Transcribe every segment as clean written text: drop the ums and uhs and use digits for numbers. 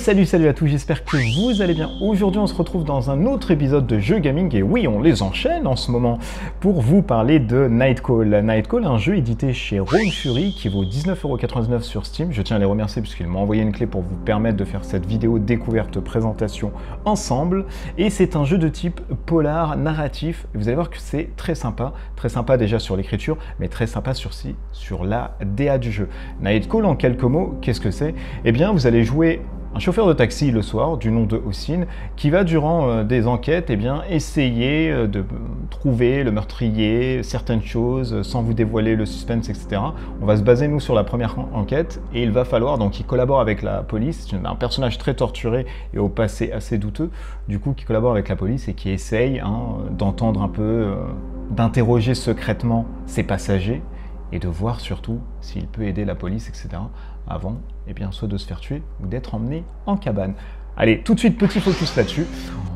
Salut à tous, j'espère que vous allez bien. Aujourd'hui on se retrouve dans un autre épisode de Jeux Gaming, et oui, on les enchaîne en ce moment, pour vous parler de Nightcall. Nightcall, un jeu édité chez Roll Fury qui vaut 19,99 € sur Steam. Je tiens à les remercier puisqu'ils m'ont envoyé une clé pour vous permettre de faire cette vidéo découverte présentation ensemble. Et c'est un jeu de type polar narratif. Vous allez voir que c'est très sympa déjà sur l'écriture, mais très sympa sur la DA du jeu. Nightcall, en quelques mots, qu'est-ce que c'est? Eh bien, vous allez jouer un chauffeur de taxi le soir, du nom de Hossein, qui va durant des enquêtes essayer de trouver le meurtrier, certaines choses, sans vous dévoiler le suspense, etc. On va se baser, nous, sur la première enquête, et il va falloir, donc il collabore avec la police, c'est un personnage très torturé et au passé assez douteux, du coup, qui collabore avec la police et qui essaye d'entendre un peu, d'interroger secrètement ses passagers, et de voir surtout s'il peut aider la police, etc. avant, soit de se faire tuer ou d'être emmené en cabane. Allez, tout de suite, petit focus là-dessus.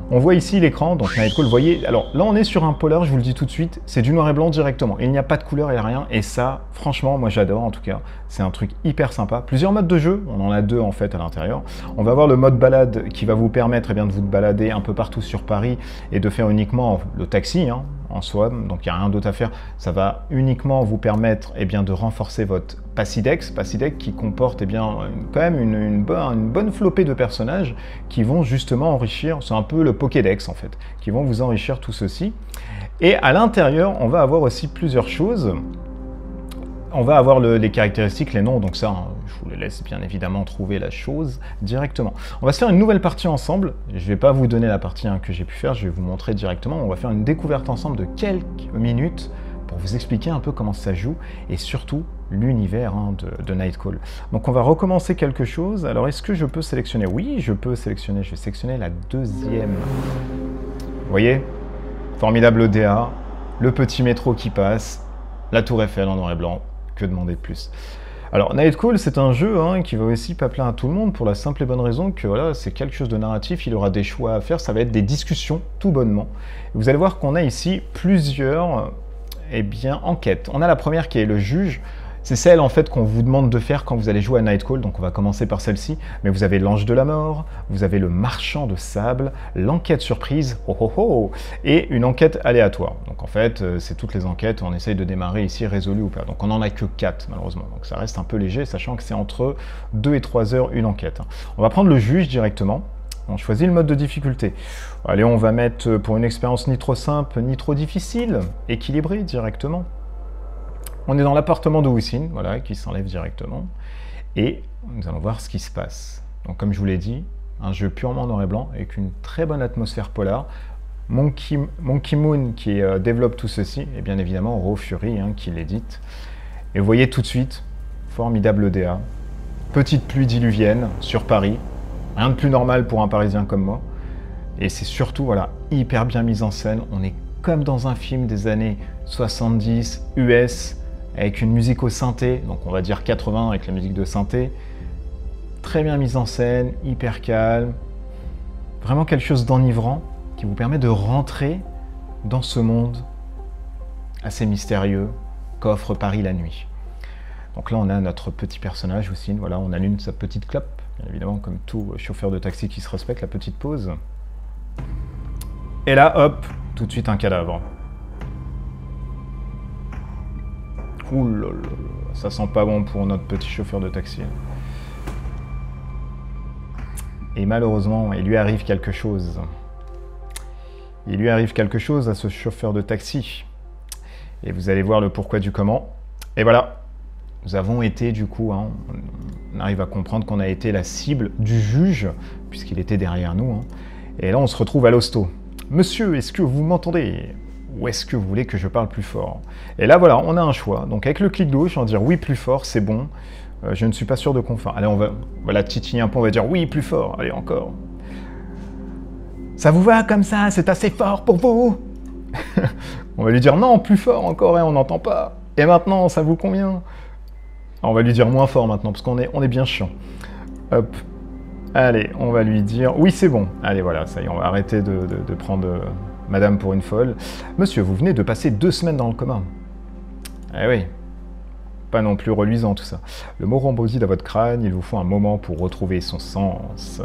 On voit ici l'écran, donc Nightcall, vous voyez, alors là on est sur un polar, je vous le dis tout de suite, c'est du noir et blanc directement. Il n'y a pas de couleur, il n'y a rien, et ça, franchement, moi j'adore en tout cas. C'est un truc hyper sympa. Plusieurs modes de jeu, on en a deux en fait à l'intérieur. On va avoir le mode balade qui va vous permettre de vous balader un peu partout sur Paris et de faire uniquement le taxi, en soi, donc il n'y a rien d'autre à faire. Ça va uniquement vous permettre de renforcer votre Passidex qui comporte quand même une bonne flopée de personnages qui vont justement enrichir, c'est un peu le Pokédex en fait, qui vont vous enrichir tout ceci. Et à l'intérieur, on va avoir aussi plusieurs choses. On va avoir les caractéristiques, les noms, donc ça, je vous les laisse bien évidemment trouver la chose directement. On va se faire une nouvelle partie ensemble. Je ne vais pas vous donner la partie que j'ai pu faire, je vais vous montrer directement. On va faire une découverte ensemble de quelques minutes pour vous expliquer un peu comment ça joue et surtout l'univers de Nightcall. Donc on va recommencer quelque chose. Alors est-ce que je peux sélectionner? Oui, je peux sélectionner. Je vais sélectionner la deuxième. Vous voyez? Formidable DA, le petit métro qui passe, la tour Eiffel en noir et blanc. Que demander de plus? Alors Nightcall, c'est un jeu qui va aussi pas plaire à tout le monde pour la simple et bonne raison que voilà, c'est quelque chose de narratif, il aura des choix à faire, ça va être des discussions tout bonnement. Vous allez voir qu'on a ici plusieurs enquêtes. On a la première qui est le juge. C'est celle en fait qu'on vous demande de faire quand vous allez jouer à Nightcall, donc on va commencer par celle-ci, mais vous avez l'ange de la mort, vous avez le marchand de sable, l'enquête surprise, et une enquête aléatoire. Donc en fait, c'est toutes les enquêtes, on essaye de démarrer ici résolues ou pas. Donc on n'en a que 4 malheureusement, donc ça reste un peu léger, sachant que c'est entre 2 et 3 heures une enquête. On va prendre le juge directement. On choisit le mode de difficulté. Allez, on va mettre pour une expérience ni trop simple, ni trop difficile, équilibré directement. On est dans l'appartement de Hossein, voilà, qui s'enlève directement. Et nous allons voir ce qui se passe. Donc comme je vous l'ai dit, un jeu purement noir et blanc, avec une très bonne atmosphère polar. Monkey Moon qui développe tout ceci, et bien évidemment Roll Fury qui l'édite. Et vous voyez tout de suite, formidable DA. Petite pluie diluvienne sur Paris. Rien de plus normal pour un Parisien comme moi. Et c'est surtout, voilà, hyper bien mis en scène. On est comme dans un film des années 70, US, avec une musique au synthé, donc on va dire 80 avec la musique de synthé. Très bien mise en scène, hyper calme. Vraiment quelque chose d'enivrant qui vous permet de rentrer dans ce monde assez mystérieux qu'offre Paris la nuit. Donc là, on a notre petit personnage, Hossein. Voilà, on allume sa petite clope, bien évidemment, comme tout chauffeur de taxi qui se respecte, la petite pause. Et là, hop, tout de suite un cadavre. Ouh là là, ça sent pas bon pour notre petit chauffeur de taxi. Et malheureusement, il lui arrive quelque chose. Il lui arrive quelque chose à ce chauffeur de taxi. Et vous allez voir le pourquoi du comment. Et voilà, nous avons été du coup, on arrive à comprendre qu'on a été la cible du juge, puisqu'il était derrière nous. Et là, on se retrouve à l'hosto. Monsieur, est-ce que vous m'entendez ? Ou est-ce que vous voulez que je parle plus fort? Et là, voilà, on a un choix. Donc avec le clic gauche, on va dire oui, plus fort, c'est bon. Je ne suis pas sûr de confort. Allez, on va titiller un peu, on va dire oui, plus fort. Allez, encore. Ça vous va comme ça? C'est assez fort pour vous? On va lui dire non, plus fort encore, on n'entend pas. Et maintenant, ça vous convient? On va lui dire moins fort maintenant, parce qu'on est bien chiant. Hop. Allez, on va lui dire oui, c'est bon. Allez, voilà, ça y est, on va arrêter de prendre... Madame pour une folle. Monsieur, vous venez de passer 2 semaines dans le coma. Eh oui. pas non plus reluisant tout ça. Le mot rembobine dans votre crâne, il vous faut un moment pour retrouver son sens.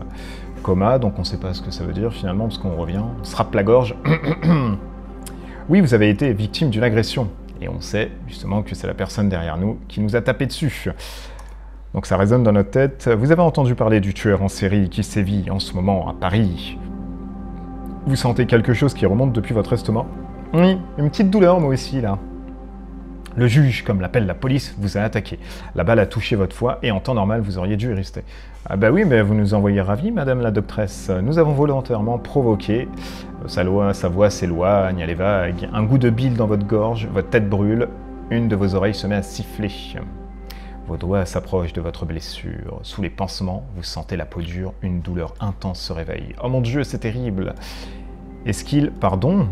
Coma, donc on ne sait pas ce que ça veut dire finalement, parce qu'on revient, on se rappe la gorge. Oui, vous avez été victime d'une agression, et on sait justement que c'est la personne derrière nous qui nous a tapé dessus. Donc ça résonne dans notre tête. Vous avez entendu parler du tueur en série qui sévit en ce moment à Paris. Vous sentez quelque chose qui remonte depuis votre estomac? Oui, une petite douleur moi aussi là. Le juge, comme l'appelle la police, vous a attaqué. La balle a touché votre foie et en temps normal, vous auriez dû y rester. Ah bah oui, mais vous nous envoyez ravis, madame la doctresse. Nous avons volontairement provoqué. Sa voix s'éloigne, elle est vague. Un goût de bile dans votre gorge, votre tête brûle. Une de vos oreilles se met à siffler. Vos doigts s'approchent de votre blessure. Sous les pansements, vous sentez la peau dure. Une douleur intense se réveille. Oh mon Dieu, c'est terrible. Est-ce qu'il... Pardon ?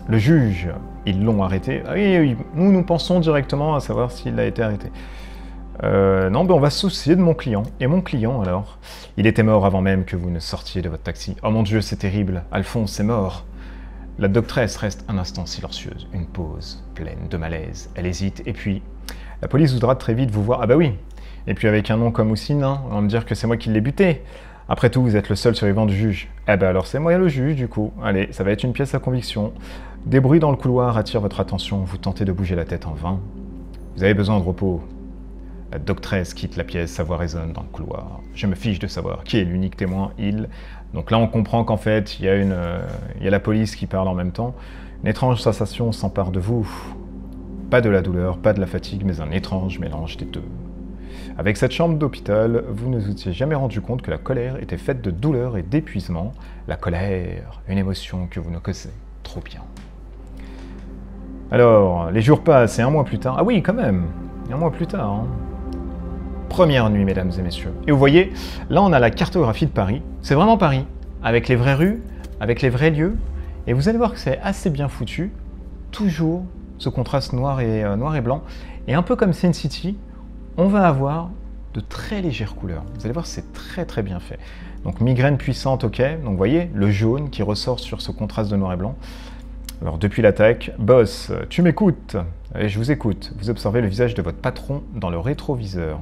Le juge, ils l'ont arrêté. Ah oui, nous pensons directement à savoir s'il a été arrêté. Non, ben on va se soucier de mon client. Et mon client, alors? Il était mort avant même que vous ne sortiez de votre taxi. Oh mon Dieu, c'est terrible. Alphonse est mort. La doctresse reste un instant silencieuse. Une pause pleine de malaise. Elle hésite. Et puis, la police voudra très vite vous voir. Ah bah oui. Et puis avec un nom comme Houssine, hein, on va me dire que c'est moi qui l'ai buté. Après tout, vous êtes le seul survivant du juge. Eh ben alors c'est moi le juge du coup. Allez, ça va être une pièce à conviction. Des bruits dans le couloir attirent votre attention. Vous tentez de bouger la tête en vain. Vous avez besoin de repos. La doctresse quitte la pièce, sa voix résonne dans le couloir. Je me fiche de savoir qui est l'unique témoin, il. Donc là on comprend qu'en fait, il y a la police qui parle en même temps. Une étrange sensation s'empare de vous. Pas de la douleur, pas de la fatigue, mais un étrange mélange des deux. Avec cette chambre d'hôpital, vous ne vous étiez jamais rendu compte que la colère était faite de douleur et d'épuisement. La colère, une émotion que vous ne connaissez trop bien. Alors, les jours passent et un mois plus tard... Ah oui, quand même, un mois plus tard. Hein. Première nuit, mesdames et messieurs. Et vous voyez, là on a la cartographie de Paris. C'est vraiment Paris, avec les vraies rues, avec les vrais lieux. Et vous allez voir que c'est assez bien foutu. Toujours ce contraste noir et blanc. Et un peu comme Sin City, on va avoir de très légères couleurs. Vous allez voir, c'est très très bien fait. Donc migraine puissante, ok. Donc vous voyez, le jaune qui ressort sur ce contraste de noir et blanc. Alors depuis l'attaque, boss, tu m'écoutes? Et je vous écoute. Vous observez le visage de votre patron dans le rétroviseur.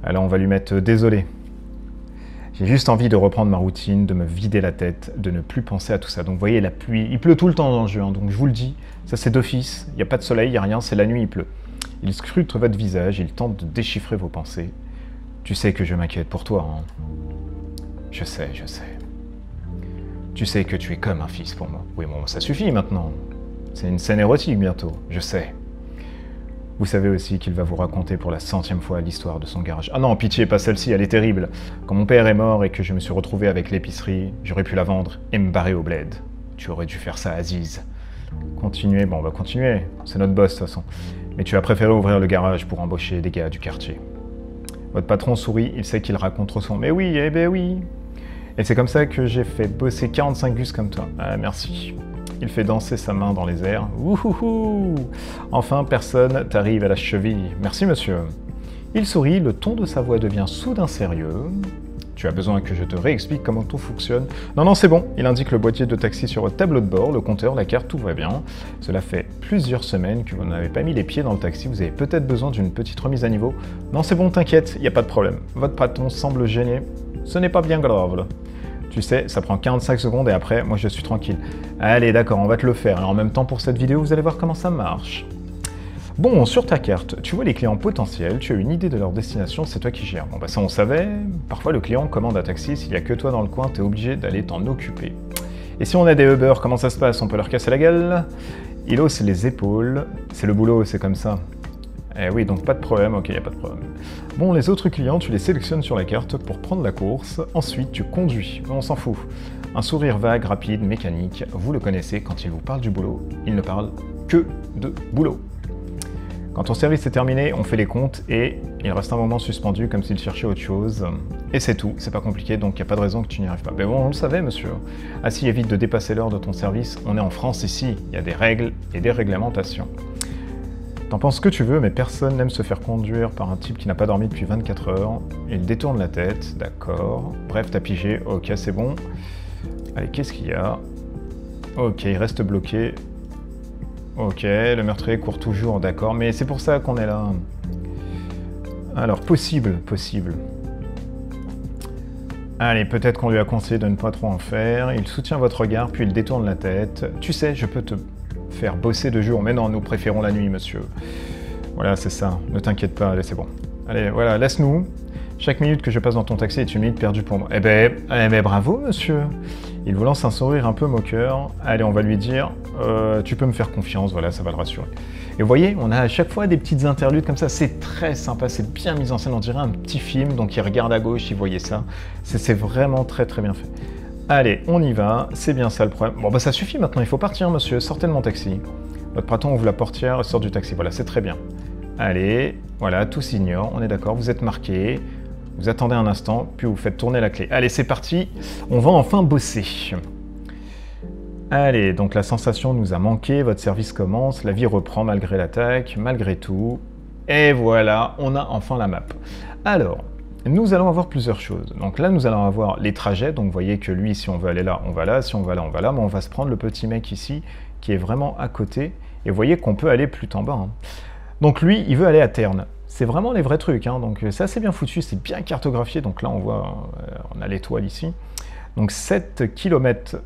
Alors on va lui mettre désolé. J'ai juste envie de reprendre ma routine, de me vider la tête, de ne plus penser à tout ça. Donc vous voyez, la pluie, il pleut tout le temps dans le jeu, hein, donc je vous le dis, ça c'est d'office, il n'y a pas de soleil, il n'y a rien, c'est la nuit, il pleut. Il scrute votre visage, il tente de déchiffrer vos pensées. Tu sais que je m'inquiète pour toi, hein. Je sais, je sais. Tu sais que tu es comme un fils pour moi. Oui, bon, ça suffit maintenant. C'est une scène érotique bientôt, je sais. Vous savez aussi qu'il va vous raconter pour la 100e fois l'histoire de son garage. Ah non, pitié, pas celle-ci, elle est terrible. Quand mon père est mort et que je me suis retrouvé avec l'épicerie, j'aurais pu la vendre et me barrer au bled. Tu aurais dû faire ça, Aziz. Continuez, bon, on va continuer. C'est notre boss, de toute façon. Mais tu as préféré ouvrir le garage pour embaucher des gars du quartier. Votre patron sourit, il sait qu'il raconte trop son... Mais oui, eh ben oui. Et c'est comme ça que j'ai fait bosser 45 gus comme toi. Ah, merci. Il fait danser sa main dans les airs. Ouhouhou! Enfin, personne t'arrive à la cheville. Merci, monsieur. Il sourit, le ton de sa voix devient soudain sérieux. Tu as besoin que je te réexplique comment tout fonctionne? Non, non, c'est bon. Il indique le boîtier de taxi sur votre tableau de bord, le compteur, la carte, tout va bien. Cela fait plusieurs semaines que vous n'avez pas mis les pieds dans le taxi. Vous avez peut-être besoin d'une petite remise à niveau. Non, c'est bon, t'inquiète, il n'y a pas de problème. Votre patron semble gêné. Ce n'est pas bien grave. Tu sais, ça prend 45 secondes et après, moi je suis tranquille. Allez, d'accord, on va te le faire. Alors en même temps, pour cette vidéo, vous allez voir comment ça marche. Bon, sur ta carte, tu vois les clients potentiels, tu as une idée de leur destination, c'est toi qui gères. Bon bah ça on savait, parfois le client commande un taxi, s'il n'y a que toi dans le coin, t'es obligé d'aller t'en occuper. Et si on a des Uber, comment ça se passe? On peut leur casser la gueule? Il hausse les épaules, c'est le boulot, c'est comme ça. Eh oui, donc pas de problème, ok, y a pas de problème. Bon, les autres clients, tu les sélectionnes sur la carte pour prendre la course, ensuite tu conduis, on s'en fout. Un sourire vague, rapide, mécanique, vous le connaissez, quand il vous parle du boulot, il ne parle que de boulot. Quand ton service est terminé, on fait les comptes et il reste un moment suspendu comme s'il cherchait autre chose. Et c'est tout, c'est pas compliqué, donc il n'y a pas de raison que tu n'y arrives pas. Mais bon, on le savait, monsieur. Ah si, évite de dépasser l'heure de ton service, on est en France ici, il y a des règles et des réglementations. T'en penses ce que tu veux, mais personne n'aime se faire conduire par un type qui n'a pas dormi depuis 24 heures. Il détourne la tête, d'accord. Bref, t'as pigé, ok, c'est bon. Allez, qu'est-ce qu'il y a? Ok, il reste bloqué. Ok, le meurtrier court toujours, d'accord. Mais c'est pour ça qu'on est là. Alors, possible. Allez, peut-être qu'on lui a conseillé de ne pas trop en faire. Il soutient votre regard, puis il détourne la tête. Tu sais, je peux te faire bosser de jour, mais non, nous préférons la nuit, monsieur. Voilà, c'est ça. Ne t'inquiète pas, allez, c'est bon. Allez, voilà, laisse-nous. Chaque minute que je passe dans ton taxi est une minute perdue pour moi. Eh ben, bravo, monsieur. Il vous lance un sourire un peu moqueur. Allez, on va lui dire, tu peux me faire confiance, voilà, ça va le rassurer. Et vous voyez, on a à chaque fois des petites interludes comme ça, c'est très sympa, c'est bien mis en scène, on dirait un petit film, donc il regarde à gauche, il voyait ça. C'est vraiment très bien fait. Allez, on y va, c'est bien ça le problème. Bon bah ça suffit maintenant, il faut partir monsieur, sortez de mon taxi. Votre patron ouvre la portière, sort du taxi, voilà, c'est très bien. Allez, voilà, tout s'ignore, on est d'accord, vous êtes marqué. Vous attendez un instant, puis vous faites tourner la clé. Allez, c'est parti, on va enfin bosser. Allez, donc la sensation nous a manqué, votre service commence, la vie reprend malgré l'attaque, malgré tout. Et voilà, on a enfin la map. Alors, nous allons avoir plusieurs choses. Donc là, nous allons avoir les trajets. Donc vous voyez que lui, si on veut aller là, on va là. Si on va là, on va là. Mais on va se prendre le petit mec ici, qui est vraiment à côté. Et vous voyez qu'on peut aller plus en bas. Hein. Donc lui, il veut aller à Terne. C'est vraiment les vrais trucs. Hein. Donc c'est assez bien foutu, c'est bien cartographié. Donc là, on voit, on a l'étoile ici. Donc 7 km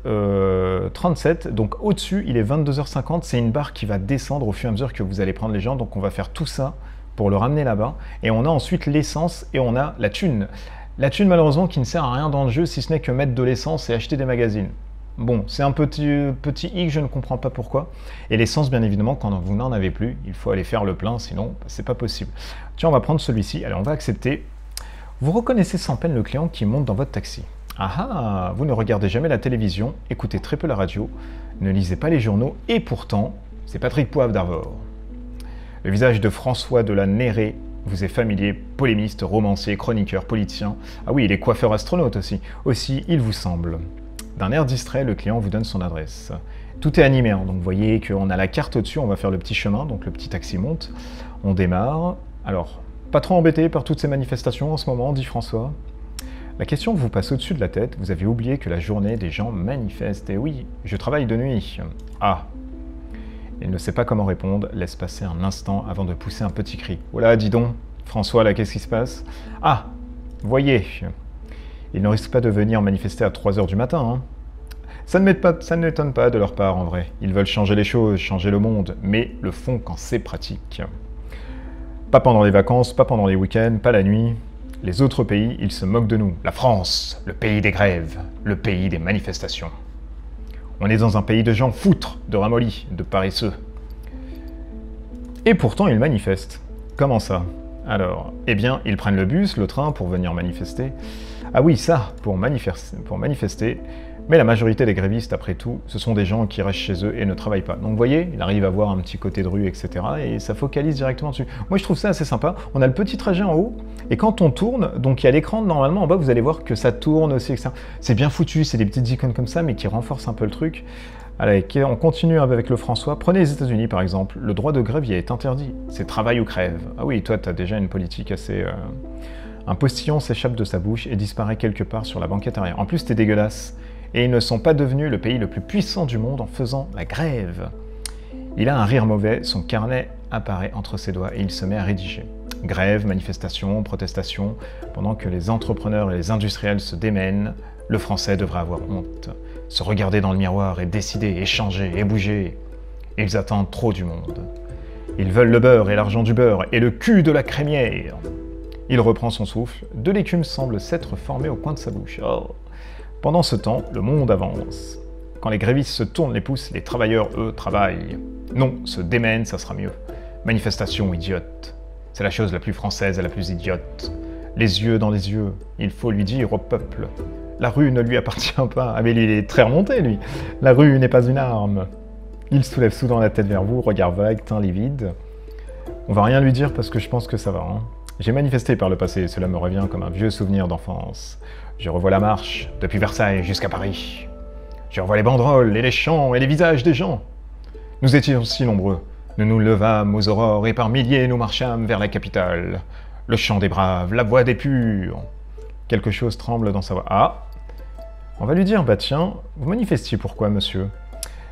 37, donc au-dessus il est 22h50, c'est une barre qui va descendre au fur et à mesure que vous allez prendre les gens, donc on va faire tout ça pour le ramener là-bas, et on a ensuite l'essence et on a la thune. La thune malheureusement qui ne sert à rien dans le jeu si ce n'est que mettre de l'essence et acheter des magazines. Bon, c'est un petit hic, je ne comprends pas pourquoi. Et l'essence bien évidemment, quand vous n'en avez plus, il faut aller faire le plein, sinon c'est pas possible. Tiens, on va prendre celui-ci, allez on va accepter. Vous reconnaissez sans peine le client qui monte dans votre taxi. Ah ah, vous ne regardez jamais la télévision, écoutez très peu la radio, ne lisez pas les journaux, et pourtant, c'est Patrick Poivre d'Arvor. Le visage de François de la Néré vous est familier, polémiste, romancier, chroniqueur, politicien. Ah oui, il est coiffeur astronaute aussi. Aussi, il vous semble. D'un air distrait, le client vous donne son adresse. Tout est animé, hein, donc vous voyez qu'on a la carte au-dessus, on va faire le petit chemin, donc le petit taxi monte. On démarre. Alors, pas trop embêté par toutes ces manifestations en ce moment, dit François. La question vous passe au-dessus de la tête, vous avez oublié que la journée des gens manifestent. Et oui, je travaille de nuit. Ah. Il ne sait pas comment répondre, laisse passer un instant avant de pousser un petit cri. Oh là, dis donc, François, là, qu'est-ce qui se passe? Ah, voyez, ils ne risquent pas de venir manifester à 3 h du matin. Hein. Ça ne m'étonne pas de leur part, en vrai. Ils veulent changer les choses, changer le monde, mais le font quand c'est pratique. Pas pendant les vacances, pas pendant les week-ends, pas la nuit. Les autres pays, ils se moquent de nous. La France, le pays des grèves, le pays des manifestations. On est dans un pays de gens foutres, de ramollis, de paresseux. Et pourtant, ils manifestent. Comment ça? Alors, eh bien, ils prennent le bus, le train pour venir manifester. Ah oui, ça, pour manifester. Mais la majorité des grévistes, après tout, ce sont des gens qui restent chez eux et ne travaillent pas. Donc vous voyez, il arrive à avoir un petit côté de rue, etc. Et ça focalise directement dessus. Moi, je trouve ça assez sympa. On a le petit trajet en haut, et quand on tourne, donc il y a l'écran, normalement, en bas, vous allez voir que ça tourne aussi, etc. C'est bien foutu, c'est des petites icônes comme ça, mais qui renforcent un peu le truc. Allez, on continue avec le François. Prenez les États-Unis, par exemple. Le droit de grève y est interdit. C'est travail ou crève. Ah oui, toi, tu as déjà une politique assez... Un postillon s'échappe de sa bouche et disparaît quelque part sur la banquette arrière. En plus, t'es dégueulasse. Et ils ne sont pas devenus le pays le plus puissant du monde en faisant la grève. Il a un rire mauvais, son carnet apparaît entre ses doigts et il se met à rédiger. Grève, manifestation, protestation, pendant que les entrepreneurs et les industriels se démènent, le français devrait avoir honte. Se regarder dans le miroir et décider, et changer, et bouger. Ils attendent trop du monde. Ils veulent le beurre et l'argent du beurre et le cul de la crémière. Il reprend son souffle, de l'écume semble s'être formée au coin de sa bouche. Oh. Pendant ce temps, le monde avance. Quand les grévistes se tournent les pouces, les travailleurs, eux, travaillent. Non, se démènent, ça sera mieux. Manifestation idiote. C'est la chose la plus française et la plus idiote. Les yeux dans les yeux, il faut lui dire au peuple. La rue ne lui appartient pas. Ah mais lui, il est très remonté, lui. La rue n'est pas une arme. Il soulève soudain la tête vers vous, regard vague, teint livide. On va rien lui dire parce que je pense que ça va. Hein. J'ai manifesté par le passé, cela me revient comme un vieux souvenir d'enfance. Je revois la marche, depuis Versailles jusqu'à Paris. Je revois les banderoles et les chants et les visages des gens. Nous étions si nombreux. Nous nous levâmes aux aurores et par milliers nous marchâmes vers la capitale. Le chant des braves, la voix des purs. Quelque chose tremble dans sa voix. Ah! On va lui dire, bah tiens, vous manifestiez pourquoi, monsieur?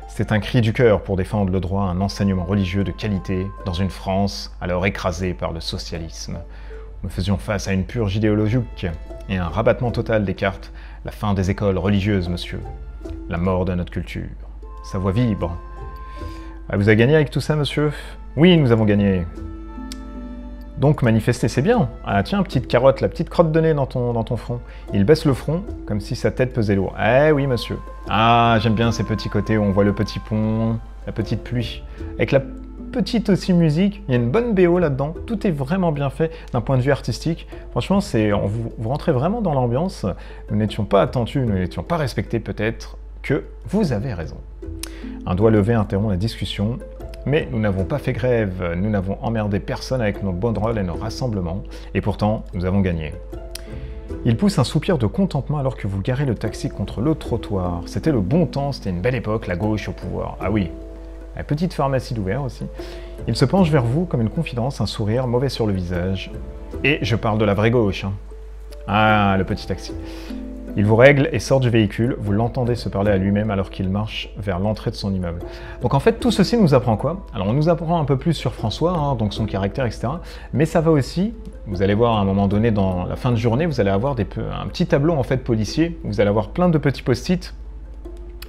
C'est un cri du cœur pour défendre le droit à un enseignement religieux de qualité dans une France alors écrasée par le socialisme. nous faisions face à une purge idéologique et un rabattement total des cartes, la fin des écoles religieuses, monsieur, la mort de notre culture. Sa voix vibre. Ah, vous avez gagné avec tout ça, monsieur? Oui, nous avons gagné. Donc manifester, c'est bien. Ah tiens, petite carotte, la petite crotte de nez dans ton front. Il baisse le front, comme si sa tête pesait lourd. Eh oui, monsieur. Ah, j'aime bien ces petits côtés où on voit le petit pont, la petite pluie. Avec la petite aussi musique, il y a une bonne BO là-dedans. Tout est vraiment bien fait d'un point de vue artistique. Franchement, vous rentrez vraiment dans l'ambiance. Nous n'étions pas attendus, nous n'étions pas respectés peut-être, que vous avez raison. Un doigt levé interrompt la discussion. Mais nous n'avons pas fait grève, nous n'avons emmerdé personne avec nos banderoles et nos rassemblements, et pourtant, nous avons gagné. Il pousse un soupir de contentement alors que vous garez le taxi contre l'autre trottoir. C'était le bon temps, c'était une belle époque, la gauche au pouvoir. Ah oui, la petite pharmacie d'ouvert aussi. Il se penche vers vous comme une confidence, un sourire mauvais sur le visage. Et je parle de la vraie gauche. Hein. Ah, le petit taxi. Il vous règle et sort du véhicule, vous l'entendez se parler à lui-même alors qu'il marche vers l'entrée de son immeuble. Donc en fait, tout ceci nous apprend quoi? Alors on nous apprend un peu plus sur François, hein, donc son caractère, etc. Mais ça va aussi, vous allez voir à un moment donné dans la fin de journée, vous allez avoir un petit tableau en fait policier, vous allez avoir plein de petits post-it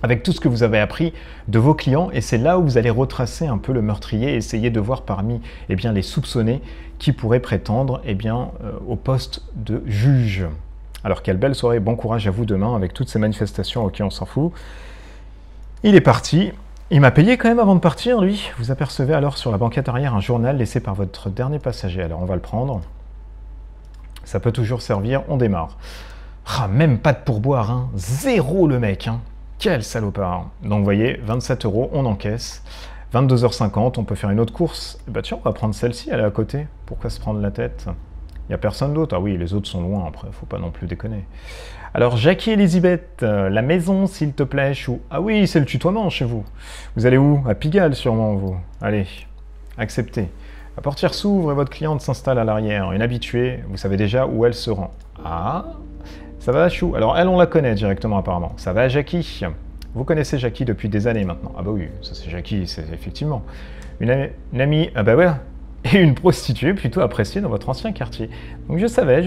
avec tout ce que vous avez appris de vos clients, et c'est là où vous allez retracer un peu le meurtrier et essayer de voir parmi les soupçonnés qui pourraient prétendre au poste de juge. Alors quelle belle soirée, bon courage à vous demain avec toutes ces manifestations, ok on s'en fout. Il est parti, il m'a payé quand même avant de partir lui. Vous apercevez alors sur la banquette arrière un journal laissé par votre dernier passager, alors on va le prendre. Ça peut toujours servir, on démarre. Ah, même pas de pourboire, hein. Zéro le mec, hein. Quel salopard. Donc vous voyez, 27 €, on encaisse. 22h50, on peut faire une autre course. Bah tiens, on va prendre celle-ci, elle est à côté. Pourquoi se prendre la tête ? Il n'y a personne d'autre. Ah oui, les autres sont loin, après, faut pas non plus déconner. Alors, Jackie Elisabeth, la maison, s'il te plaît, chou. Ah oui, c'est le tutoiement chez vous. Vous allez où? À Pigalle, sûrement, vous. Allez, acceptez. La portière s'ouvre et votre cliente s'installe à l'arrière. Une habituée, vous savez déjà où elle se rend. Ah, ça va, chou. Alors, elle, on la connaît directement, apparemment. Ça va, Jackie? Vous connaissez Jackie depuis des années, maintenant. Ah bah oui, ça c'est Jackie, c'est effectivement. Une amie, ah bah ouais. Et une prostituée plutôt appréciée dans votre ancien quartier. Donc je savais.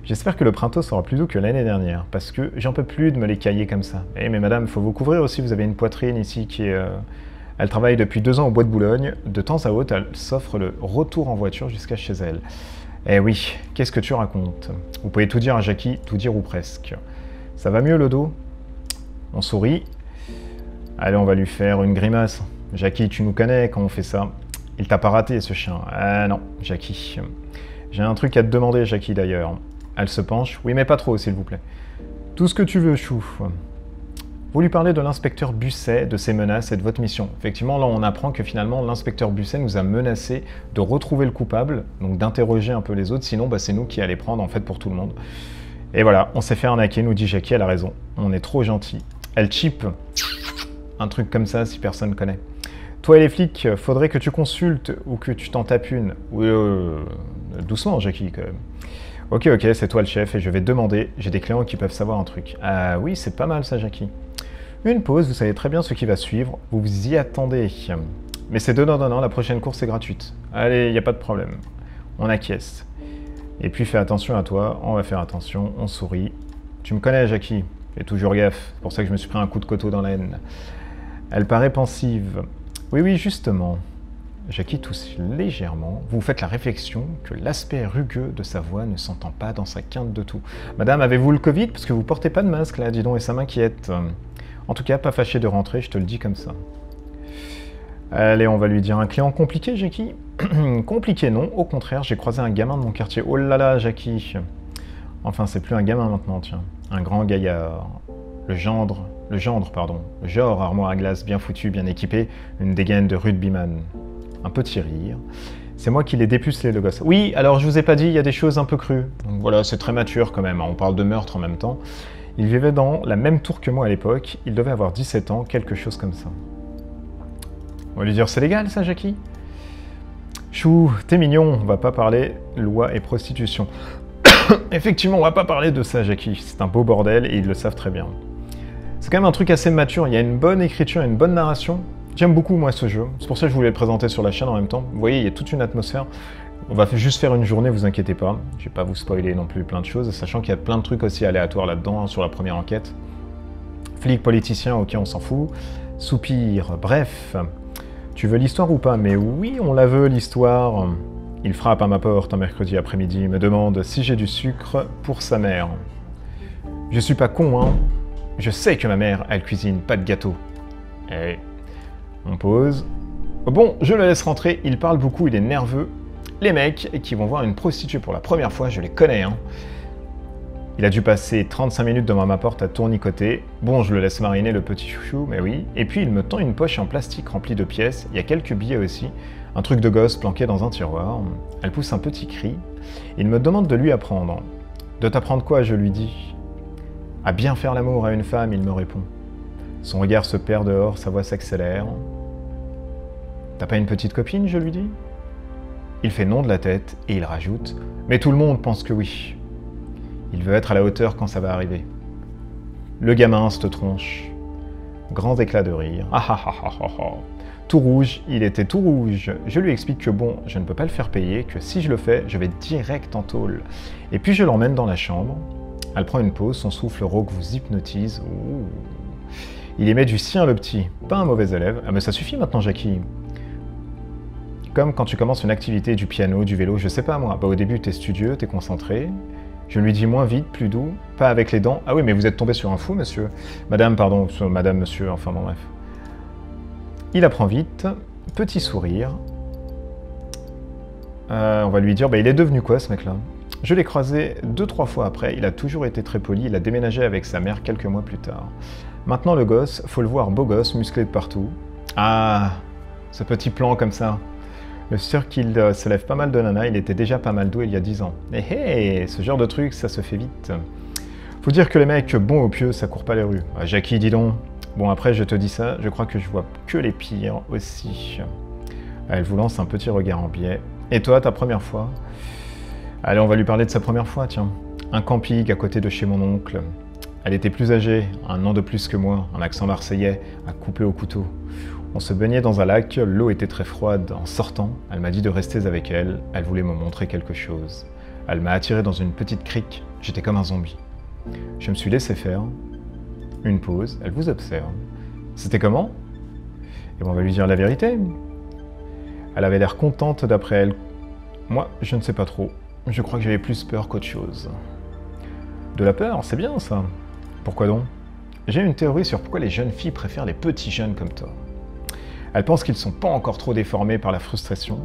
J'espère que le printemps sera plus doux que l'année dernière, parce que j'en peux plus de me les cailler comme ça. Eh mais madame, il faut vous couvrir aussi, vous avez une poitrine ici qui est... Elle travaille depuis 2 ans au bois de Boulogne, de temps à autre, elle s'offre le retour en voiture jusqu'à chez elle. Eh oui, qu'est-ce que tu racontes? Vous pouvez tout dire à Jackie, tout dire ou presque. Ça va mieux le dos? On sourit. Allez, on va lui faire une grimace. Jackie, tu nous connais quand on fait ça. Il t'a pas raté, ce chien. Ah non, Jackie. J'ai un truc à te demander, Jackie, d'ailleurs. Elle se penche. Oui, mais pas trop, s'il vous plaît. Tout ce que tu veux, chou. Vous lui parlez de l'inspecteur Busset, de ses menaces et de votre mission. Effectivement, là, on apprend que finalement, l'inspecteur Busset nous a menacé de retrouver le coupable, donc d'interroger un peu les autres, sinon, bah, c'est nous qui allons prendre, en fait, pour tout le monde. Et voilà, on s'est fait arnaquer, nous dit Jackie, elle a raison. On est trop gentil. Elle chip un truc comme ça, si personne connaît. Toi et les flics, faudrait que tu consultes ou que tu t'en tapes une. Oui, doucement, Jackie, quand même. Ok, c'est toi le chef et je vais te demander. J'ai des clients qui peuvent savoir un truc. Ah oui, c'est pas mal ça, Jackie. Une pause, vous savez très bien ce qui va suivre. Vous vous y attendez. Mais c'est donnant, la prochaine course est gratuite. Allez, il n'y a pas de problème. On acquiesce. Et puis fais attention à toi, on va faire attention, on sourit. Tu me connais, Jackie. Fais toujours gaffe. C'est pour ça que je me suis pris un coup de couteau dans la haine. Elle paraît pensive. Oui, justement. Jackie tousse légèrement. Vous faites la réflexion que l'aspect rugueux de sa voix ne s'entend pas dans sa quinte de tout. Madame, avez-vous le Covid? Parce que vous portez pas de masque là, dis donc, et ça m'inquiète. En tout cas, pas fâché de rentrer, je te le dis comme ça. Allez, on va lui dire un client compliqué, Jackie? Compliqué, non. Au contraire, j'ai croisé un gamin de mon quartier. Oh là là, Jackie. Enfin, c'est plus un gamin maintenant, tiens. Un grand gaillard. Le genre armoire à glace bien foutu, bien équipé, une dégaine de rugbyman. Un petit rire. C'est moi qui l'ai dépucelé, le gosse. Oui, alors je vous ai pas dit, il y a des choses un peu crues. Donc voilà, c'est très mature quand même, on parle de meurtre en même temps. Il vivait dans la même tour que moi à l'époque, il devait avoir 17 ans, quelque chose comme ça. On va lui dire, c'est légal ça, Jackie? Chou, t'es mignon, on va pas parler loi et prostitution. Effectivement, on va pas parler de ça, Jackie. C'est un beau bordel et ils le savent très bien. C'est quand même un truc assez mature, il y a une bonne écriture, une bonne narration. J'aime beaucoup, moi, ce jeu. C'est pour ça que je voulais le présenter sur la chaîne en même temps. Vous voyez, il y a toute une atmosphère. On va juste faire une journée, vous inquiétez pas. Je vais pas vous spoiler non plus plein de choses, sachant qu'il y a plein de trucs aussi aléatoires là-dedans, hein, sur la première enquête. Flic, politicien, ok, on s'en fout. Soupir, bref. Tu veux l'histoire ou pas? Mais oui, on la veut, l'histoire. Il frappe à ma porte un mercredi après-midi, me demande si j'ai du sucre pour sa mère. Je suis pas con, hein. Je sais que ma mère, elle cuisine pas de gâteau. Et on pose. Bon, je le laisse rentrer, il parle beaucoup, il est nerveux. Les mecs qui vont voir une prostituée pour la première fois, je les connais, hein. Il a dû passer 35 minutes devant ma porte à tournicoter. Bon, je le laisse mariner, le petit chouchou, mais oui. Et puis il me tend une poche en plastique remplie de pièces. Il y a quelques billets aussi. Un truc de gosse planqué dans un tiroir. Elle pousse un petit cri. Il me demande de lui apprendre. De t'apprendre quoi, je lui dis. À bien faire l'amour à une femme, il me répond. Son regard se perd dehors, sa voix s'accélère. T'as pas une petite copine, je lui dis. Il fait non de la tête et il rajoute. Mais tout le monde pense que oui. Il veut être à la hauteur quand ça va arriver. Le gamin se tronche. Grand éclat de rire. Ah ah ah ah ah ah. Tout rouge, il était tout rouge. Je lui explique que bon, je ne peux pas le faire payer, que si je le fais, je vais direct en tôle. Et puis je l'emmène dans la chambre. Elle prend une pause, son souffle rauque vous hypnotise. Ouh. Il émet du sien le petit. Pas un mauvais élève. Ah mais ça suffit maintenant, Jackie. Comme quand tu commences une activité, du piano, du vélo, je sais pas moi. Bah, au début, t'es studieux, t'es concentré. Je lui dis moins vite, plus doux, pas avec les dents. Ah oui, mais vous êtes tombé sur un fou, monsieur. Madame, pardon, madame, monsieur, enfin bon, bref. Il apprend vite, petit sourire. On va lui dire, bah, il est devenu quoi, ce mec-là? Je l'ai croisé 2-3 fois après, il a toujours été très poli, il a déménagé avec sa mère quelques mois plus tard. Maintenant, le gosse, faut le voir beau gosse, musclé de partout. Ah, ce petit plan comme ça. Je suis sûr qu'il se lève pas mal de nana, il était déjà pas mal doué il y a 10 ans. Et ce genre de truc, ça se fait vite. Faut dire que les mecs bons au pieu, ça court pas les rues. Ah, Jackie, dis donc. Bon, après, je te dis ça, je crois que je vois que les pires aussi. Elle vous lance un petit regard en biais. Et toi, ta première fois? Allez, on va lui parler de sa première fois, tiens. Un camping à côté de chez mon oncle. Elle était plus âgée, 1 an de plus que moi, un accent marseillais, à couper au couteau. On se baignait dans un lac, l'eau était très froide. En sortant, elle m'a dit de rester avec elle, elle voulait me montrer quelque chose. Elle m'a attiré dans une petite crique, j'étais comme un zombie. Je me suis laissé faire. Une pause, elle vous observe. C'était comment? Et bon, on va lui dire la vérité. Elle avait l'air contente d'après elle. Moi, je ne sais pas trop. Je crois que j'avais plus peur qu'autre chose. De la peur, c'est bien ça. Pourquoi donc? J'ai une théorie sur pourquoi les jeunes filles préfèrent les petits jeunes comme toi. Elles pensent qu'ils ne sont pas encore trop déformés par la frustration.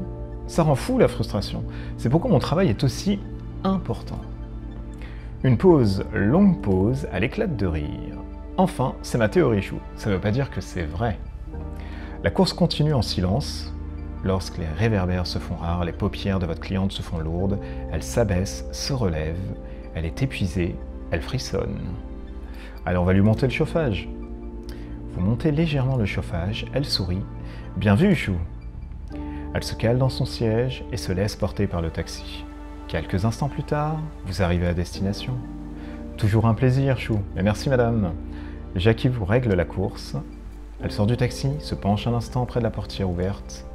Ça rend fou la frustration. C'est pourquoi mon travail est aussi important. Une pause, longue pause, elle éclate de rire. Enfin, c'est ma théorie chou. Ça ne veut pas dire que c'est vrai. La course continue en silence. Lorsque les réverbères se font rares, les paupières de votre cliente se font lourdes, elle s'abaisse, se relève, elle est épuisée, elle frissonne. Allez, on va lui monter le chauffage. Vous montez légèrement le chauffage, elle sourit. Bien vu, chou. Elle se cale dans son siège et se laisse porter par le taxi. Quelques instants plus tard, vous arrivez à destination. Toujours un plaisir, chou. Et merci, madame. Jackie vous règle la course. Elle sort du taxi, se penche un instant près de la portière ouverte.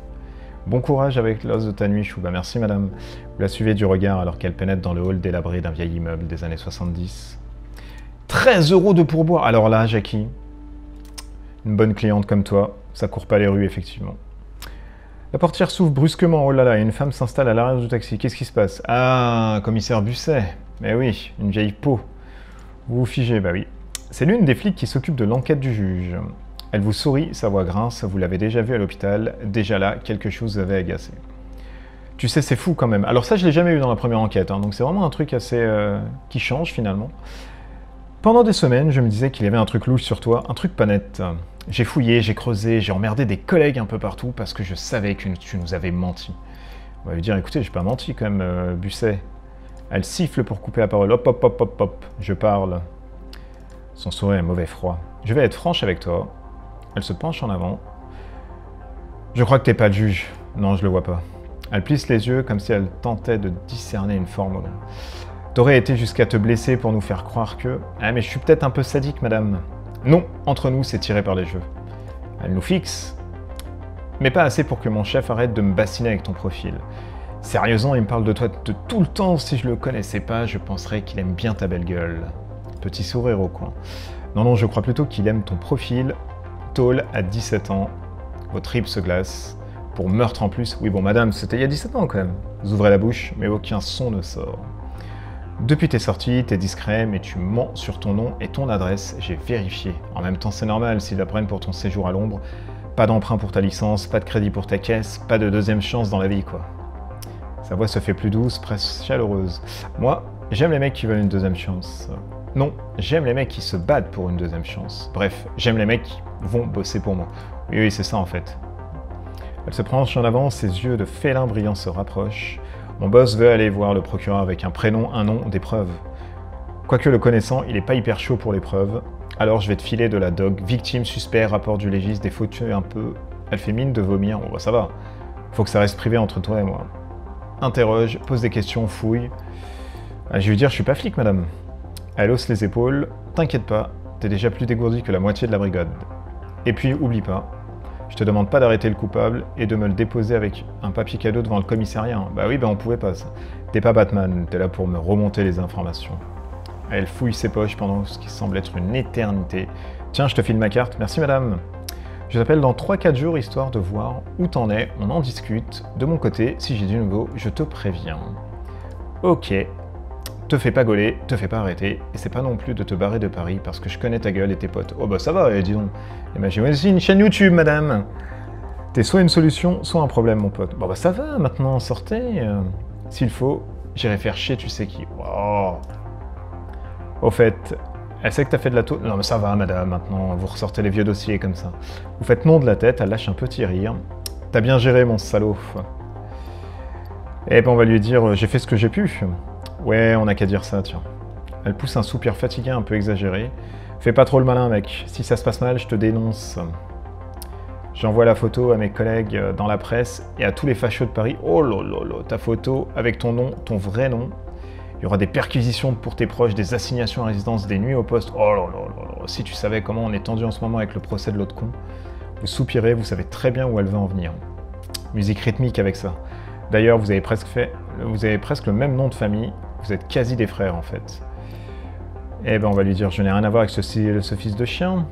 Bon courage avec l'os de ta nuit, chou. Bah, merci, madame. Vous la suivez du regard alors qu'elle pénètre dans le hall délabré d'un vieil immeuble des années 70. 13 € de pourboire. Alors là, Jackie, une bonne cliente comme toi, ça court pas les rues, effectivement. La portière s'ouvre brusquement, oh là là, et une femme s'installe à l'arrière du taxi. Qu'est-ce qui se passe? Ah, commissaire Busset. Mais oui, une vieille peau. Vous vous figez, bah oui. C'est l'une des flics qui s'occupe de l'enquête du juge. Elle vous sourit, sa voix grince, vous l'avez déjà vue à l'hôpital. Déjà là, quelque chose vous avait agacé. Tu sais, c'est fou quand même. Alors ça, je l'ai jamais eu dans la première enquête, hein, donc c'est vraiment un truc assez... qui change finalement. Pendant des semaines, je me disais qu'il y avait un truc louche sur toi, un truc pas net. J'ai fouillé, j'ai creusé, j'ai emmerdé des collègues un peu partout parce que je savais que tu nous avais menti. On va lui dire, écoutez, j'ai pas menti quand même, Busset. Elle siffle pour couper la parole. Hop, hop, hop, hop, hop, je parle. Son sourire est mauvais froid. Je vais être franche avec toi. Elle se penche en avant. Je crois que t'es pas le juge. Non, je le vois pas. Elle plisse les yeux comme si elle tentait de discerner une formule. T'aurais été jusqu'à te blesser pour nous faire croire que... Ah, mais je suis peut-être un peu sadique, madame. Non, entre nous, c'est tiré par les cheveux. Elle nous fixe, mais pas assez pour que mon chef arrête de me bassiner avec ton profil. Sérieusement, il me parle de toi de tout le temps. Si je le connaissais pas, je penserais qu'il aime bien ta belle gueule. Petit sourire au coin. Non, non, je crois plutôt qu'il aime ton profil. Tall à 17 ans. Votre tripes se glacent. Pour meurtre en plus. Oui, bon, madame, c'était il y a 17 ans quand même. Vous ouvrez la bouche, mais aucun son ne sort. Depuis tes sorties, t'es discret, mais tu mens sur ton nom et ton adresse. J'ai vérifié. En même temps, c'est normal s'ils la prennent pour ton séjour à Londres. Pas d'emprunt pour ta licence, pas de crédit pour ta caisse, pas de deuxième chance dans la vie, quoi. Sa voix se fait plus douce, presque chaleureuse. Moi, j'aime les mecs qui veulent une deuxième chance. Non, j'aime les mecs qui se battent pour une deuxième chance. Bref, j'aime les mecs qui vont bosser pour moi. Oui, oui, c'est ça en fait. Elle se penche en avant, ses yeux de félin brillant se rapprochent. Mon boss veut aller voir le procureur avec un prénom, un nom, des preuves. Quoique le connaissant, il est pas hyper chaud pour les preuves. Alors je vais te filer de la doc, victime, suspect, rapport du légiste, des fauteuils un peu... Elle fait mine de vomir, bon bah ça va. Faut que ça reste privé entre toi et moi. Interroge, pose des questions, fouille. Ah, je vais lui dire, je suis pas flic, madame. Elle hausse les épaules. T'inquiète pas, t'es déjà plus dégourdi que la moitié de la brigade. Et puis, oublie pas, je te demande pas d'arrêter le coupable et de me le déposer avec un papier cadeau devant le commissariat. Bah oui, bah on pouvait pas, ça. T'es pas Batman, t'es là pour me remonter les informations. Elle fouille ses poches pendant ce qui semble être une éternité. Tiens, je te file ma carte. Merci, madame. Je t'appelle dans 3-4 jours, histoire de voir où t'en es. On en discute. De mon côté, si j'ai du nouveau, je te préviens. Ok. Te fais pas gauler, te fais pas arrêter, et c'est pas non plus de te barrer de Paris parce que je connais ta gueule et tes potes. Oh bah ça va, dis donc. Et ben j'ai aussi une chaîne YouTube, madame. T'es soit une solution, soit un problème, mon pote. Bon bah ça va, maintenant, sortez. S'il faut, j'irai faire chier tu sais qui. Oh. Au fait, elle sait que t'as fait de la tôle. Non mais ça va, madame, maintenant, vous ressortez les vieux dossiers comme ça. Vous faites non de la tête, elle lâche un petit rire. T'as bien géré, mon salaud. Eh ben on va lui dire, j'ai fait ce que j'ai pu. Ouais, on n'a qu'à dire ça, tiens. Elle pousse un soupir fatigué un peu exagéré. Fais pas trop le malin, mec. Si ça se passe mal, je te dénonce. J'envoie la photo à mes collègues dans la presse et à tous les fachos de Paris. Oh là là là, ta photo avec ton nom, ton vrai nom. Il y aura des perquisitions pour tes proches, des assignations à résidence, des nuits au poste. Oh là là là là. Si tu savais comment on est tendu en ce moment avec le procès de l'autre con. Vous soupirez, vous savez très bien où elle veut en venir. Musique rythmique avec ça. D'ailleurs, vous avez presque le même nom de famille. Vous êtes quasi des frères, en fait. Eh ben, on va lui dire, je n'ai rien à voir avec ce fils de chien.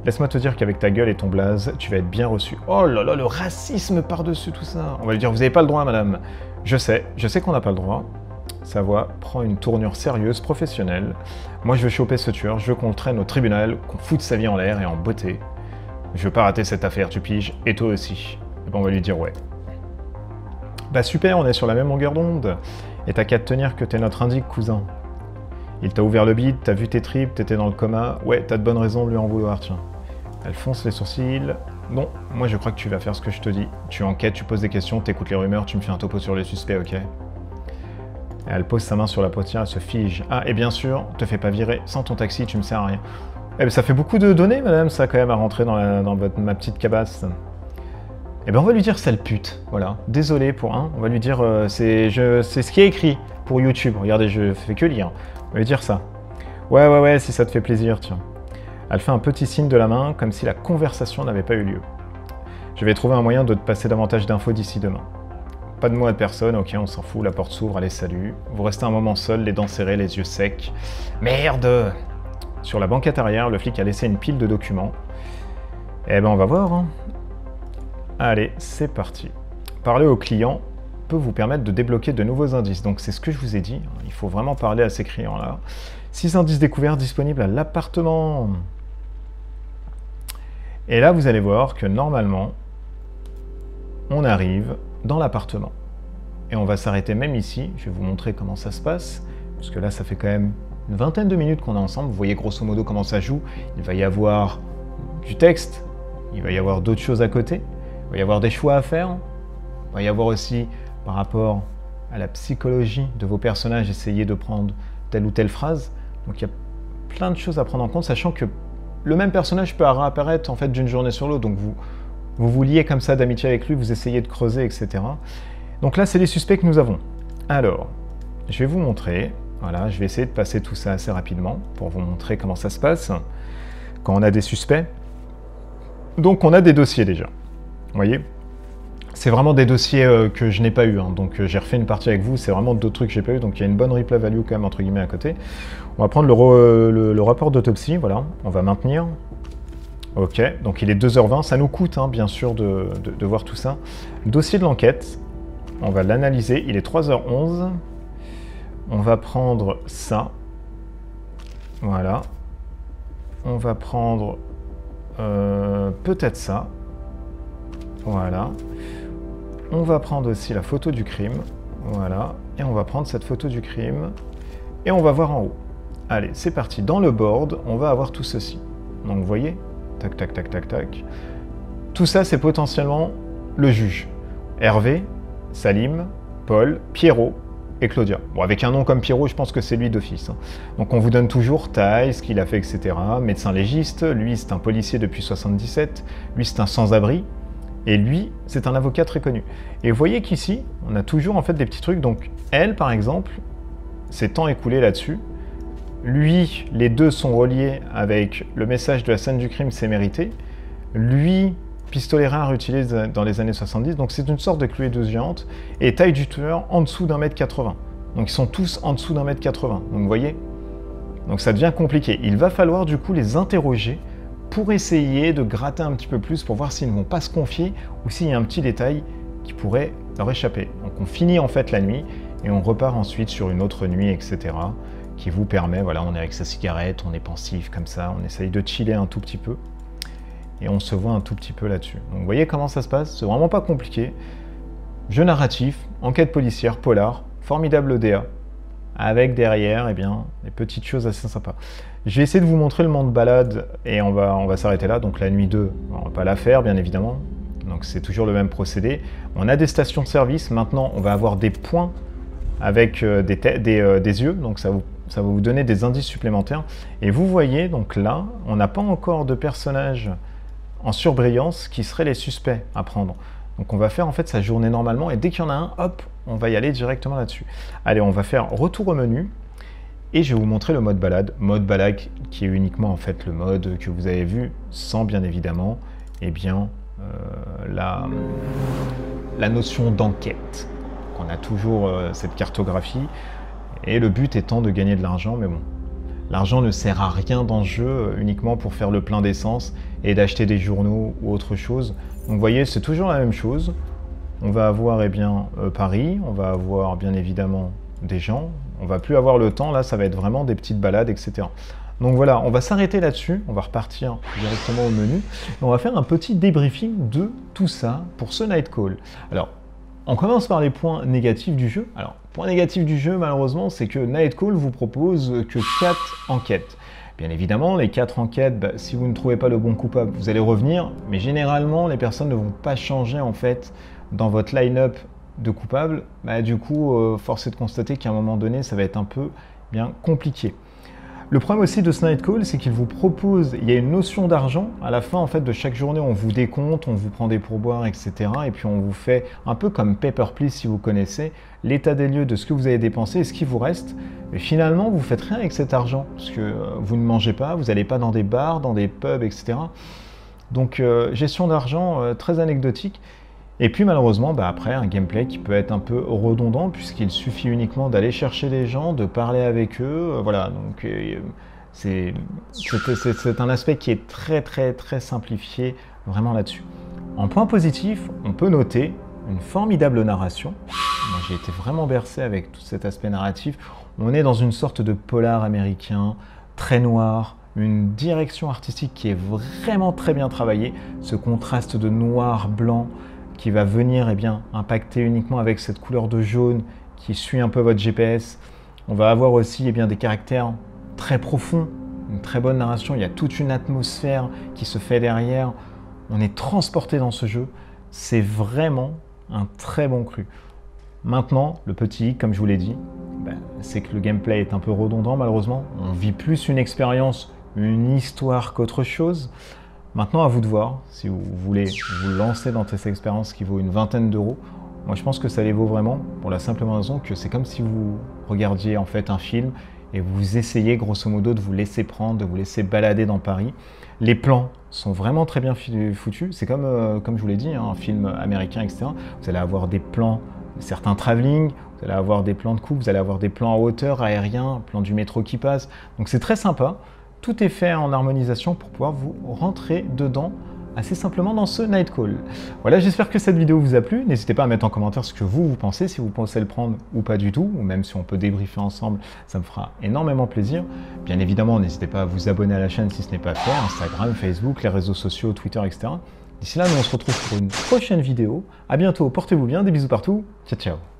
Laisse-moi te dire qu'avec ta gueule et ton blaze, tu vas être bien reçu. Oh là là, le racisme par-dessus tout ça. On va lui dire, vous n'avez pas le droit, madame. Je sais qu'on n'a pas le droit. Sa voix prend une tournure sérieuse, professionnelle. Moi, je veux choper ce tueur, je veux qu'on le traîne au tribunal, qu'on foute sa vie en l'air et en beauté. Je veux pas rater cette affaire, tu piges, et toi aussi. Eh ben, on va lui dire, ouais. Bah super, on est sur la même longueur d'onde. Et t'as qu'à te tenir que t'es notre indique, cousin. Il t'a ouvert le bide, t'as vu tes tripes, t'étais dans le coma. Ouais, t'as de bonnes raisons de lui en vouloir, tiens. Elle fonce les sourcils. Bon, moi je crois que tu vas faire ce que je te dis. Tu enquêtes, tu poses des questions, t'écoutes les rumeurs, tu me fais un topo sur les suspects, ok? Elle pose sa main sur la portière, elle se fige. Ah, et bien sûr, te fais pas virer. Sans ton taxi, tu me sers à rien. Eh ben ça fait beaucoup de données, madame, ça, quand même, à rentrer dans ma petite cabasse. Eh ben on va lui dire sale pute, voilà. Désolé pour un, on va lui dire c'est ce qui est écrit pour YouTube. Regardez, je fais que lire. On va lui dire ça. Ouais, si ça te fait plaisir, tiens. Elle fait un petit signe de la main, comme si la conversation n'avait pas eu lieu. Je vais trouver un moyen de te passer davantage d'infos d'ici demain. Pas de mots à personne, ok, on s'en fout, la porte s'ouvre, allez, salut. Vous restez un moment seul, les dents serrées, les yeux secs. Merde! Sur la banquette arrière, le flic a laissé une pile de documents. Eh ben on va voir, hein. Allez, c'est parti. Parler au client peut vous permettre de débloquer de nouveaux indices. Donc c'est ce que je vous ai dit, il faut vraiment parler à ces clients-là. 6 indices découverts disponibles à l'appartement. Et là, vous allez voir que normalement, on arrive dans l'appartement. Et on va s'arrêter même ici. Je vais vous montrer comment ça se passe. Parce que là, ça fait quand même une vingtaine de minutes qu'on est ensemble. Vous voyez grosso modo comment ça joue. Il va y avoir du texte. Il va y avoir d'autres choses à côté. Il va y avoir des choix à faire. Il va y avoir aussi, par rapport à la psychologie de vos personnages, essayer de prendre telle ou telle phrase. Donc il y a plein de choses à prendre en compte, sachant que le même personnage peut réapparaître en fait d'une journée sur l'autre. Donc vous liez comme ça d'amitié avec lui, vous essayez de creuser, etc. Donc là, c'est les suspects que nous avons. Alors, je vais vous montrer. Voilà, je vais essayer de passer tout ça assez rapidement pour vous montrer comment ça se passe quand on a des suspects. Donc on a des dossiers déjà. Vous voyez, C'est vraiment des dossiers que je n'ai pas eu, hein. Donc j'ai refait une partie avec vous, c'est vraiment d'autres trucs que j'ai pas eu, donc il y a une bonne replay value quand même entre guillemets à côté. On va prendre le rapport d'autopsie, voilà, on va maintenir. Ok, donc il est 2h20, ça nous coûte hein, bien sûr de voir tout ça. Dossier de l'enquête, on va l'analyser, il est 3h11. On va prendre ça, voilà. On va prendre peut-être ça, voilà. On va prendre aussi la photo du crime, voilà, et on va prendre cette photo du crime, et on va voir en haut. Allez, c'est parti. Dans le board, on va avoir tout ceci. Donc, vous voyez, tac, tac, tac, tac, tac. Tout ça, c'est potentiellement le juge. Hervé, Salim, Paul, Pierrot et Claudia. Bon, avec un nom comme Pierrot, je pense que c'est lui d'office, hein. Donc, on vous donne toujours taille, ce qu'il a fait, etc. Médecin légiste, lui, c'est un policier depuis 77, lui, c'est un sans-abri. Et lui, c'est un avocat très connu. Et vous voyez qu'ici, on a toujours en fait des petits trucs. Donc, elle, par exemple, c'est temps écoulé là-dessus. Lui, les deux sont reliés avec le message de la scène du crime, c'est mérité. Lui, pistolet rare utilisé dans les années 70. Donc, c'est une sorte de clueuse géante. Et taille du tueur en dessous d'1m80. Donc, ils sont tous en dessous d'1m80. Donc, vous voyez? Donc, ça devient compliqué. Il va falloir du coup les interroger pour essayer de gratter un petit peu plus, pour voir s'ils ne vont pas se confier ou s'il y a un petit détail qui pourrait leur échapper. Donc on finit en fait la nuit et on repart ensuite sur une autre nuit, etc. qui vous permet, voilà, on est avec sa cigarette, on est pensif comme ça, on essaye de chiller un tout petit peu et on se voit un tout petit peu là-dessus. Donc vous voyez comment ça se passe, c'est vraiment pas compliqué. Jeu narratif, enquête policière, polar, formidable DA, avec derrière, eh bien, des petites choses assez sympas. Je vais essayer de vous montrer le monde balade et on va s'arrêter là. Donc la nuit 2, on va pas la faire, bien évidemment. Donc c'est toujours le même procédé. On a des stations de service. Maintenant, on va avoir des points avec des yeux. Donc ça va vous donner des indices supplémentaires. Et vous voyez, donc là, on n'a pas encore de personnages en surbrillance qui seraient les suspects à prendre. Donc on va faire en fait sa journée normalement. Et dès qu'il y en a un, hop, on va y aller directement là-dessus. Allez, on va faire retour au menu. Et je vais vous montrer le mode balade qui est uniquement en fait le mode que vous avez vu sans bien évidemment la notion d'enquête. On a toujours cette cartographie et le but étant de gagner de l'argent, mais bon, l'argent ne sert à rien dans ce jeu uniquement pour faire le plein d'essence et d'acheter des journaux ou autre chose. Donc vous voyez, c'est toujours la même chose. On va avoir Paris, on va avoir bien évidemment des gens, on va plus avoir le temps, là ça va être vraiment des petites balades, etc. Donc voilà, on va s'arrêter là-dessus, on va repartir directement au menu, et on va faire un petit débriefing de tout ça pour ce Nightcall. Alors, on commence par les points négatifs du jeu. Alors, point négatif du jeu, malheureusement, c'est que Nightcall vous propose que 4 enquêtes. Bien évidemment, les 4 enquêtes, si vous ne trouvez pas le bon coupable, vous allez revenir, mais généralement, les personnes ne vont pas changer en fait dans votre line-up de coupables. Du coup, force est de constater qu'à un moment donné, ça va être un peu compliqué. Le problème aussi de ce Nightcall, c'est qu'il vous propose, il y a une notion d'argent. À la fin en fait de chaque journée, on vous décompte, on vous prend des pourboires, etc. Et puis on vous fait un peu comme Paper Please si vous connaissez, l'état des lieux de ce que vous avez dépensé et ce qui vous reste. Mais finalement, vous faites rien avec cet argent, parce que vous ne mangez pas, vous n'allez pas dans des bars, dans des pubs, etc. Donc gestion d'argent très anecdotique. Et puis malheureusement, après, un gameplay qui peut être un peu redondant puisqu'il suffit uniquement d'aller chercher les gens, de parler avec eux, voilà. Donc c'est un aspect qui est très simplifié vraiment là-dessus. En point positif, on peut noter une formidable narration. Moi, j'ai été vraiment bercé avec tout cet aspect narratif. On est dans une sorte de polar américain, très noir, une direction artistique qui est vraiment très bien travaillée, ce contraste de noir-blanc, qui va venir impacter uniquement avec cette couleur de jaune qui suit un peu votre GPS. On va avoir aussi des caractères très profonds, une très bonne narration, il y a toute une atmosphère qui se fait derrière. On est transporté dans ce jeu, c'est vraiment un très bon cru. Maintenant, le petit hic, comme je vous l'ai dit, c'est que le gameplay est un peu redondant malheureusement. On vit plus une expérience, une histoire qu'autre chose. Maintenant, à vous de voir, si vous voulez vous lancer dans cette expérience qui vaut une vingtaine d'euros. Moi, je pense que ça les vaut vraiment, pour la simple raison que c'est comme si vous regardiez en fait un film et vous essayez grosso modo de vous laisser prendre, de vous laisser balader dans Paris. Les plans sont vraiment très bien foutus. C'est comme je vous l'ai dit, hein, un film américain, etc. Vous allez avoir des plans, certains travelling, vous allez avoir des plans de coupe, vous allez avoir des plans en hauteur, aériens, plans du métro qui passe. Donc c'est très sympa. Tout est fait en harmonisation pour pouvoir vous rentrer dedans assez simplement dans ce Nightcall. Voilà, j'espère que cette vidéo vous a plu. N'hésitez pas à mettre en commentaire ce que vous pensez, si vous pensez le prendre ou pas du tout, ou même si on peut débriefer ensemble, ça me fera énormément plaisir. Bien évidemment, n'hésitez pas à vous abonner à la chaîne si ce n'est pas fait, Instagram, Facebook, les réseaux sociaux, Twitter, etc. D'ici là, nous on se retrouve pour une prochaine vidéo. À bientôt, portez-vous bien, des bisous partout, ciao ciao.